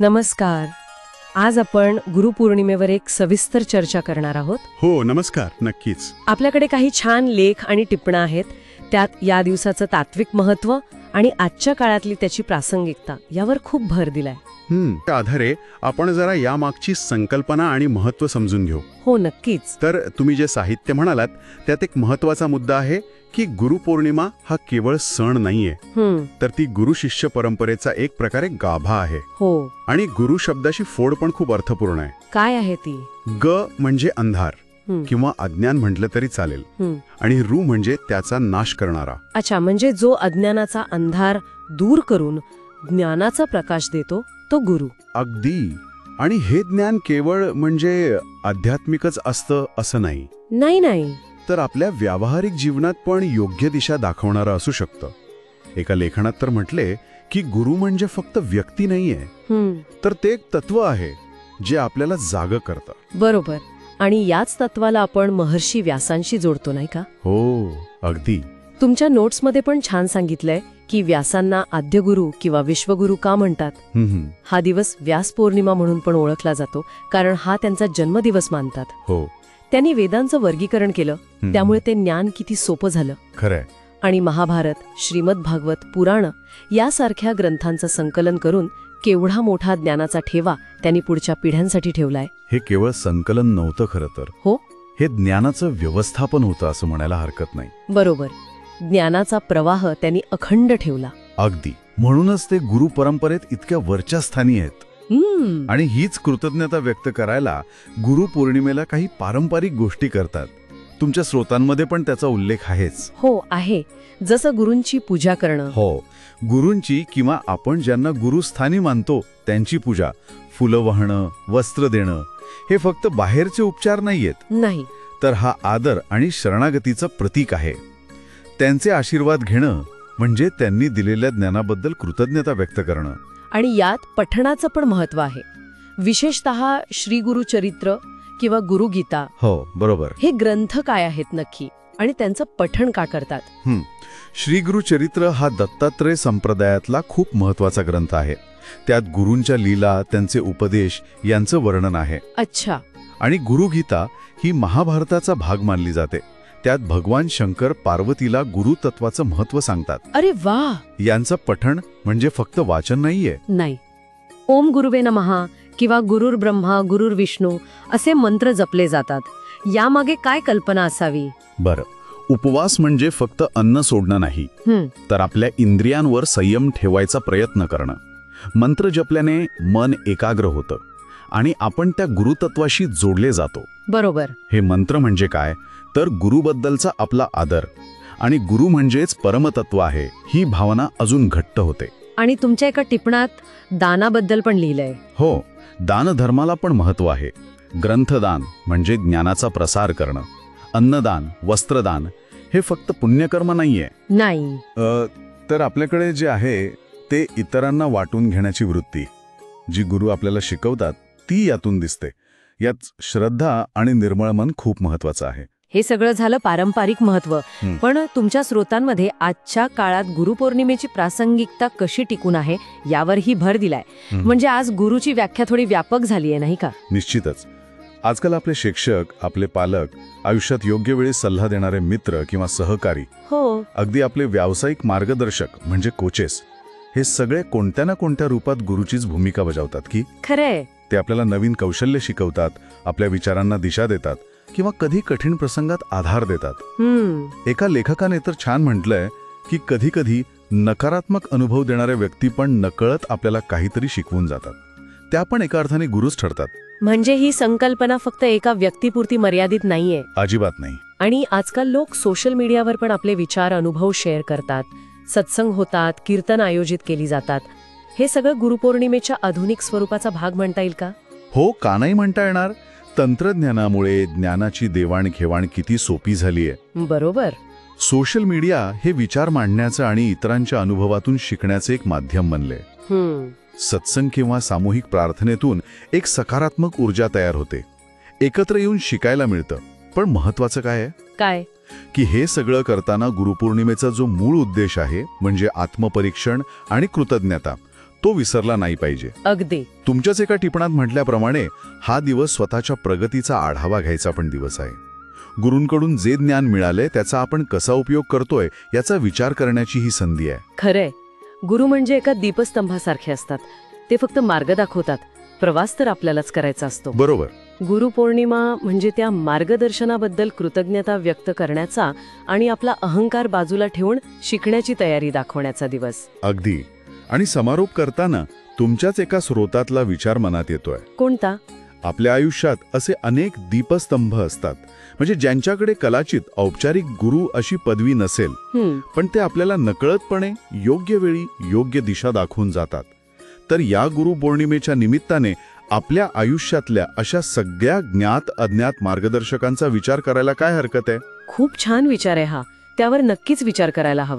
नमस्कार. आज आपण गुरुपौर्णिमेवर एक सविस्तर चर्चा करणार आहोत. हो, नमस्कार. नक्कीच. आपल्याकडे काही छान लेख आणि टिपणं आहेत. त्यात या दिवसाचं तात्विक महत्त्व आणि आजच्या काळातली त्याची प्रासंगिकता यावर खूप भर दिलाय. त्या आधारे आपण जरा यामागची संकल्पना आणि महत्त्व समजून घेऊ. हो, नक्कीच. तर तुम्ही जे साहित्य म्हणालात त्यात एक महत्त्वाचा मुद्दा आहे की गुरुपौर्णिमा हा केवळ सण नाहीये, तर ती गुरु शिष्य परंपरेचा एक प्रकारे गाभा आहे. हो. आणि गुरु शब्दाची फोड पण खूप अर्थपूर्ण आहे. काय आहे ती? ग म्हणजे अंधार किंवा अज्ञान म्हटलं तरी चालेल, आणि रु म्हणजे त्याचा नाश करणारा. अच्छा, म्हणजे जो अज्ञानाचा अंधार दूर करून ज्ञानाचा प्रकाश देतो तो गुरु. अगदी. आणि हे ज्ञान केवळ म्हणजे आध्यात्मिकच असतं असं नाही. नाही, तर आपल्या व्यावहारिक जीवनात पण योग्य दिशा दाखवणारं असू शकतं. एका लेखनात तर म्हटले की गुरु म्हणजे फक्त व्यक्ती नाहीये, तर ते एक तत्व आहे जे आपल्याला जागं करतं. बरोबर. आणि याच तत्वाला आपण महर्षी व्यासांशी जोडतो, नाही का? हो, अगदी. तुमच्या नोट्समध्ये पण छान सांगितलंय की व्यासांना आद्यगुरु किंवा विश्वगुरु का म्हणतात. हा दिवस व्यास पौर्णिमा म्हणून पण ओळखला जातो, कारण हा त्यांचा जन्मदिवस मानतात. हो. त्यांनी वेदांचं वर्गीकरण केलं, त्यामुळे ते ज्ञान किती सोपं झालं. खरंय. आणि महाभारत, श्रीमद भागवत, पुराण यासारख्या ग्रंथांचं संकलन करून केवढा मोठा ज्ञानाचा ठेवा त्यांनी पुढच्या पिढ्यांसाठी ठेवलाय. हे केवळ संकलन नव्हतं खरं तर. हो, हे ज्ञानाचं व्यवस्थापन होतं असं म्हणायला हरकत नाही. बरोबर. ज्ञानाचा प्रवाह त्यांनी अखंड ठेवला. अगदी. म्हणूनच ते गुरु परंपरेत इतक्या वरच्या स्थानी आहेत. आणि हीच कृतज्ञता व्यक्त करायला गुरुपौर्णिमेला काही पारंपरिक गोष्टी करतात. तुमच्या स्रोतांमध्ये पण त्याचा उल्लेख आहेच. हो, आहे. जसं गुरूंची पूजा करणं. हो, गुरूंची किंवा आपण ज्यांना गुरुस्थानी मानतो त्यांची पूजा, फुलं वाहणं, वस्त्र देणं, हे फक्त बाहेरचे उपचार नाहीयेत. नाही, तर हा आदर आणि शरणागतीचं प्रतीक आहे. त्यांचे आशीर्वाद घेणं म्हणजे त्यांनी दिलेल्या ज्ञानाबद्दल कृतज्ञता व्यक्त करणं. आणि यात पठणाचं पण महत्व आहे. विशेषतः श्री गुरु चरित्र किंवा गुरुगीता. हो, बरोबर. हे ग्रंथ काय आहेत नक्की आणि त्यांचं पठण का करतात? श्री गुरु चरित्र हा दत्तात्रय संप्रदायातला खूप महत्वाचा ग्रंथ आहे. त्यात गुरूंच्या लीला, त्यांचे उपदेश यांचं वर्णन आहे. अच्छा. आणि गुरुगीता ही महाभारताचा भाग मानली जाते. त्यात भगवान शंकर पार्वतीला गुरुतत्वाचं महत्व सांगतात. अरे वा. यांचं पठण म्हणजे फक्त वाचन नाहीये. नाही. ओम गुरुवे नमः किंवा गुरुर ब्रह्मा गुरुर विष्णू असे मंत्र जपले जातात. यामागे काय कल्पना असावी? बरं, उपवास म्हणजे फक्त अन्न सोडणं नाही, तर आपल्या इंद्रियांवर संयम ठेवायचा प्रयत्न करणं. मंत्र जपल्याने मन एकाग्र होतं आणि आपण त्या गुरुतत्वाशी जोडले जातो. बरोबर. हे मंत्र म्हणजे काय, तर गुरुबद्दलचा आपला आदर आणि गुरु म्हणजेच परमतत्व आहे ही भावना अजून घट्ट होते. आणि तुमच्या एका टिपणात दानाबद्दल पण लिहिलंय. हो, दानधर्माला पण महत्व आहे. ग्रंथदान म्हणजे ज्ञानाचा प्रसार करणं. अन्नदान, वस्त्रदान हे फक्त पुण्यकर्म नाहीये. नाही. तर आपल्याकडे जे आहे ते इतरांना वाटून घेण्याची वृत्ती जी गुरु आपल्याला शिकवतात ती यातून दिसते. यात श्रद्धा आणि निर्मळ मन खूप महत्वाचं आहे. हे सगळं झालं पारंपरिक महत्व. पण तुमच्या स्रोतांमध्ये आजच्या काळात गुरुपौर्णिमेची प्रासंगिकता कशी टिकून आहे यावरही भर दिलाय. म्हणजे आज गुरुची व्याख्या थोडी व्यापक झाली आहे, नाही का? निश्चितच. आजकाल आपले शिक्षक, आपले पालक, आयुष्यात योग्य वेळी सल्ला देणारे मित्र किंवा सहकारी, हो, अगदी आपले व्यावसायिक मार्गदर्शक म्हणजे कोचेस, हे सगळे कोणत्या ना कोणत्या रूपात गुरुचीच भूमिका बजावतात की. खरंय. ते आपल्याला नवीन कौशल्य शिकवतात, आपल्या विचारांना दिशा देतात किंवा कधी कठीण प्रसंगात आधार देतात. एका लेखकाने तर छान म्हटलंय की कधी कधी नकारात्मक अनुभव देणाऱ्या व्यक्ती पण नकळत आपल्याला काहीतरी शिकवून जातात. त्या पण एका अर्थाने गुरुच ठरतात. म्हणजे ही संकल्पना फक्त एका व्यक्तीपुरती मर्यादित नाहीये. अजिबात नाही. आणि आजकाल लोक सोशल मीडियावर पण आपले विचार, अनुभव शेअर करतात. सत्संग होतात, कीर्तन आयोजित केली जातात. हे सगळं गुरुपौर्णिमेच्या आधुनिक स्वरूपाचा भाग म्हणता येईल का? हो, का नाही म्हणता येणार. तंत्रज्ञानामुळे ज्ञानाची देवाणघेवाण किती सोपी झालीय. बरोबर. सोशल मीडिया हे विचार मांडण्याचं आणि इतरांच्या अनुभवातून शिकण्याचे एक माध्यम बनले. सत्संग किंवा सामूहिक प्रार्थनेतून एक सकारात्मक ऊर्जा तयार होते. एकत्र येऊन शिकायला मिळतं. पण महत्वाचं काय आहे? काय? की हे सगळं करताना गुरुपौर्णिमेचा जो मूळ उद्देश आहे म्हणजे आत्मपरीक्षण आणि कृतज्ञता, तो विसरला नाही पाहिजे. अगदी. तुमच्याच एका टिपणात म्हटल्याप्रमाणे हा दिवस स्वतःच्या प्रगतीचा आढावा घ्यायचा पण दिवस आहे. गुरूंकडून जे ज्ञान मिळालंय त्याचा आपण कसा उपयोग करतोय याचा विचार करण्याची ही संधी आहे. खरंय. गुरु म्हणजे एका दीपस्तंभासारखे असतात. ते फक्त मार्ग दाखवतात. प्रवास तर आपल्यालाच करायचा असतो. बरोबर. गुरुपौर्णिमा म्हणजे त्या मार्गदर्शनाबद्दल कृतज्ञता व्यक्त करण्याचा आणि आपला अहंकार बाजूला ठेवून शिकण्याची तयारी दाखवण्याचा दिवस. अगदी. आणि समारोप करताना तुमच्याच एका स्रोतातला विचार मनात येतोय. कोणता? आपल्या आयुष्यात असे अनेक दीपस्तंभ असतात, म्हणजे ज्यांच्याकडे कदाचित औपचारिक गुरु अशी पदवी नसेल, पण ते आपल्याला नकळतपणे योग्य वेळी योग्य दिशा दाखवून जातात. तर या गुरुपौर्णिमेच्या निमित्ताने आपल्या आयुष्यातल्या अशा सगळ्या ज्ञात अज्ञात मार्गदर्शकांचा विचार करायला काय हरकत आहे? खूप छान विचार आहे हा. त्यावर नक्कीच विचार करायला हवा.